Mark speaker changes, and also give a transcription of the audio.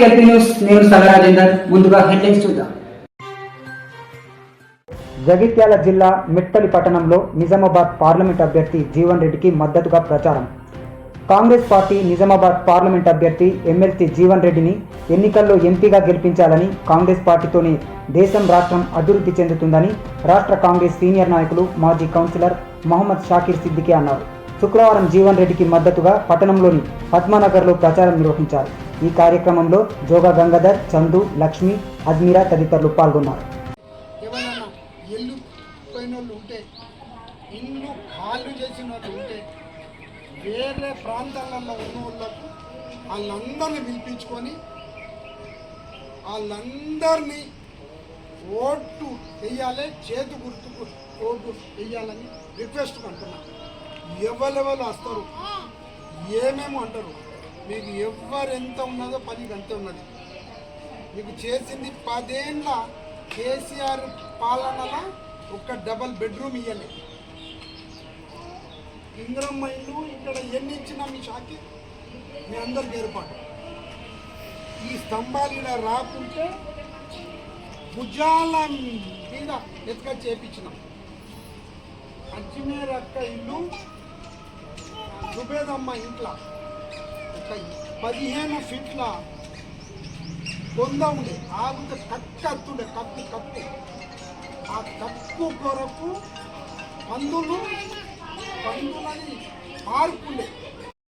Speaker 1: LP news. నేను సగరాజేందర్. ముందుగా headlines చూద్దాం. జగిత్యాల జిల్లా మిట్టలి పట్టణంలో నిజామాబాద్ పార్లమెంట్ అభ్యర్థి జీవన్ రెడ్డికి మద్దతుగా ప్రచారం. కాంగ్రెస్ పార్టీ నిజామాబాద్ పార్లమెంట్ అభ్యర్థి ఎమ్మెల్సీ జీవన్ రెడ్డిని ఎన్నికల్లో ఎంపీగా గెలిపించాలని, కాంగ్రెస్ పార్టీతోనే దేశం రాష్ట్రం అభివృద్ధి చెందుతుందని రాష్ట్ర కాంగ్రెస్ సీనియర్ నాయకులు మాజీ కౌన్సిలర్ మహమ్మద్ షాకీర్ సిద్దికీ అన్నారు. శుక్రవారం జీవన్ రెడ్డికి మద్దతుగా పట్టణంలోని పద్మానగర్లో ప్రచారం నిర్వహించారు. ఈ కార్యక్రమంలో జోగా గంగాధర్, చందు, లక్ష్మి, అజ్మీరా తదితరులు పాల్గొన్నారు.
Speaker 2: వేరే ప్రాంతాలలో ఉన్న వాళ్ళకు వాళ్ళందరినీ పిలిపించుకొని వాళ్ళందరినీ ఓటు వేయాలి, చేతి గుర్తుకు ఓటు వేయాలని రిక్వెస్ట్ అంటున్నాను. ఎవరెవరు వస్తారు, ఏమేమో అంటారు, మీకు ఎవరెంత ఉన్నదో పని అంతే ఉన్నది. మీకు చేసింది 10 ఏళ్ళ కేసీఆర్ పాలనలో ఒక డబల్ బెడ్రూమ్ ఇవ్వాలి. ఇంద్రమ్మ ఇల్లు ఇక్కడ ఎన్ని ఇచ్చినా మీ షాకి మీ అందరికి ఏర్పాటు. ఈ స్తంభాలు ఇలా రాకుంటే భుజాల మీద ఎత్తుగా చేపించినాం. అజ్మీర్ అక్క ఇల్లు, జుబేదమ్మ ఇంట్లో ఒక 15 ఫీట్ల పొంద ఉండే, ఆగుతే కత్తుండే, కప్పు. ఆ కప్పు కొరకు పందులని పార్కుండే